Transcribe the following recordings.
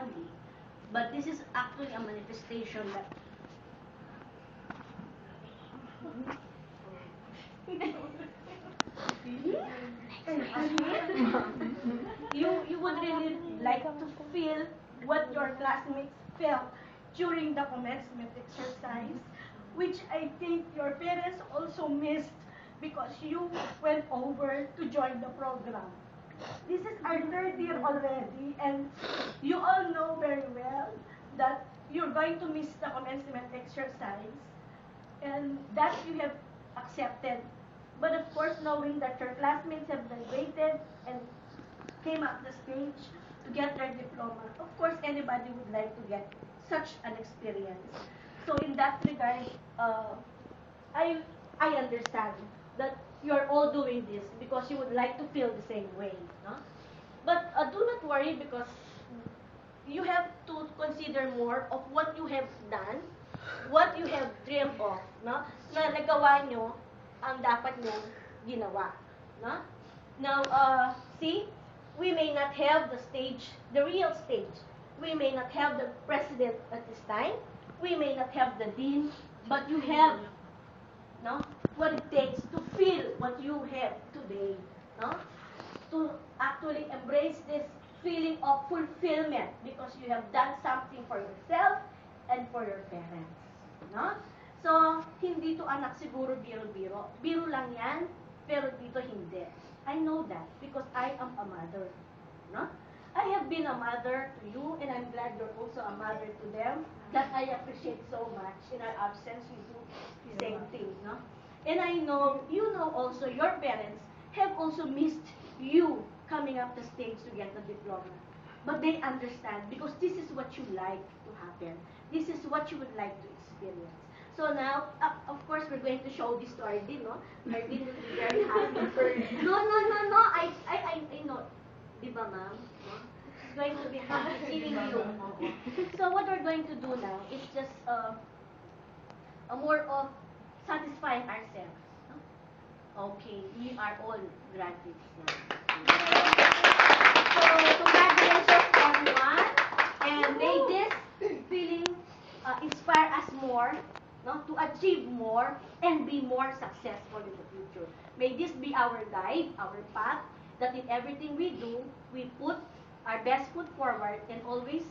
only, but this is actually a manifestation that you would really like to feel what your classmates felt during the commencement exercise, which I think your parents also missed because you went over to join the program. This is our third year already, and you all know very well that you're going to miss the commencement exercise, and that you have accepted. But of course, knowing that your classmates have graduated and came up the stage to get their diploma, of course, anybody would like to get such an experience. So in that regard, I understand that you're all doing this because you would like to feel the same way, no? But do not worry, because you have to consider more of what you have done, what you have dreamed of, no? Na nagawa nyo ang dapat nyong ginawa, no? Now, see, we may not have the stage, the real stage. We may not have the president at this time. We may not have the dean, but you have, no, what it takes to feel what you have today, no? To actually embrace this feeling of fulfillment because you have done something for yourself and for your parents, no? So, hindi to anak siguro biro-biro. Biro lang yan, pero dito hindi. I know that because I am a mother, no? I have been a mother to you, and I'm glad you're also a mother to them. That I appreciate so much. In our absence, we do the same thing, no? And I know, you know also, your parents have also missed you coming up the stage to get the diploma. But they understand because this is what you like to happen. This is what you would like to experience. So now, of course, we're going to show this to Ardeen, no? Ardeen will be very happy. No. I know. Diba, ma'am? No? She's going to be happy seeing you. So what we're going to do now is just a more of satisfying ourselves. No? Okay, we are all graduates now. So congratulations, everyone. And may this feeling inspire us more, no, to achieve more and be more successful in the future. May this be our guide, our path, that in everything we do, we put our best foot forward and always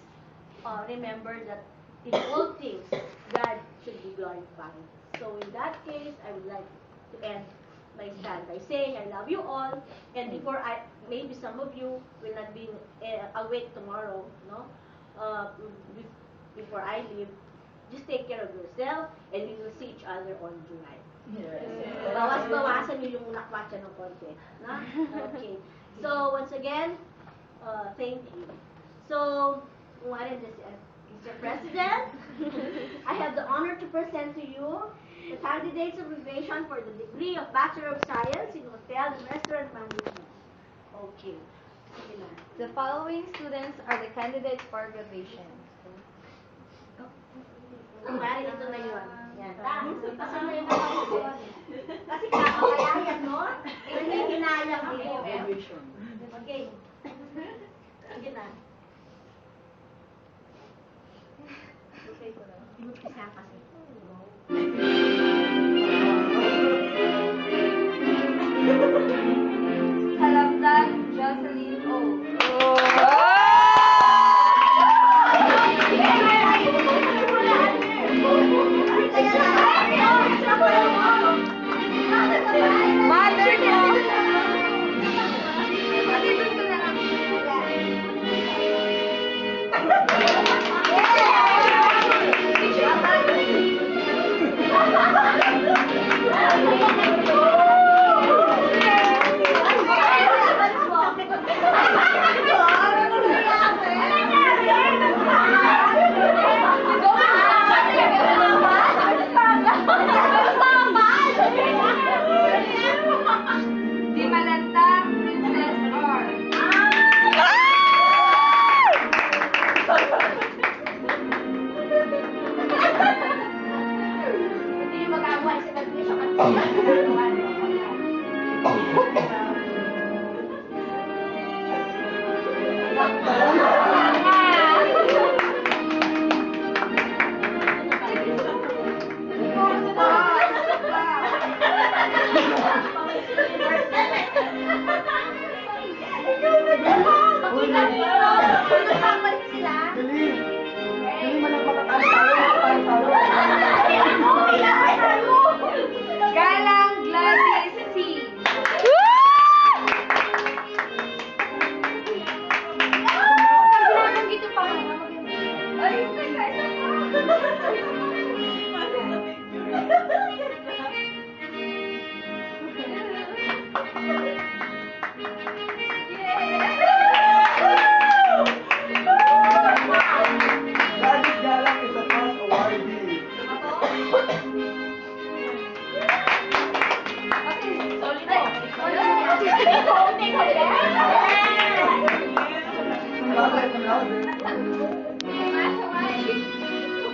remember that in all things, God should be glorified. So in that case, I would like to end my stand by saying I love you all, and maybe some of you will not be awake tomorrow, no? Before I leave, just take care of yourself, and we will see each other on July. Yes. Bawas-bawasan nyo yung nakwatsa ng konti. No? Okay. So, once again, thank you. So, Mr. President, I have the honor to present to you the candidates of graduation for the degree of Bachelor of Science in Hotel and Restaurant Management. Okay. The following students are the candidates for graduation. Kumari, ito na yun. Yan. Kasi na yun ako. Kasi kakakayayan, no? Hindi hinayang ako. Okay. Sige na. Okay ko lang. Inumpisa kasi. Halabdan Jocelyn O. Mother ko!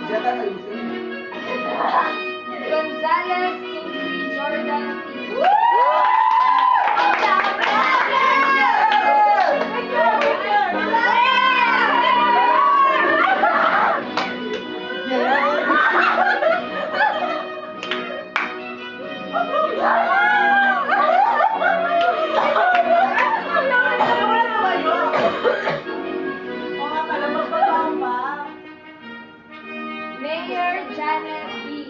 Jetta ayusin. Gonzales Kingsley Jordan P. Mayor Janet B.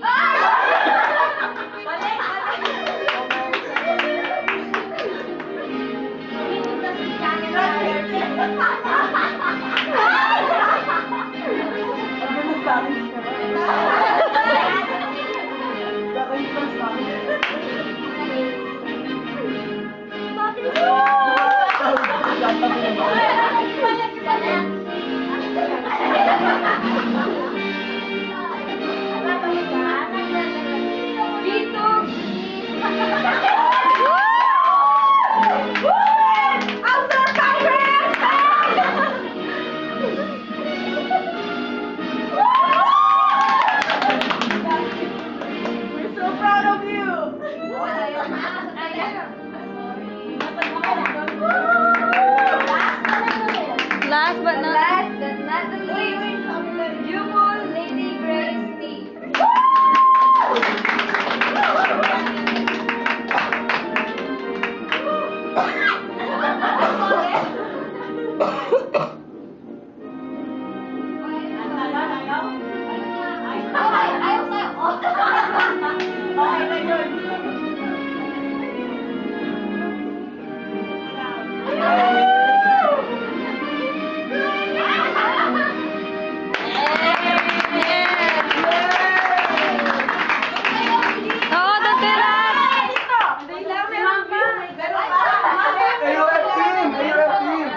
Vito We're so proud of you! Last but not the least, Yumul Lady Grace P. Okay na yun. AUF team!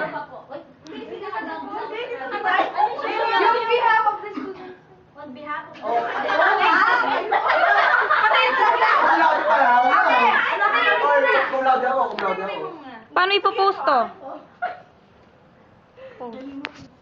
AUF team! On behalf of Oh, Cum laude pala ako. Cum laude ako, cum laude ako. Paano ipopost to? Galing mo.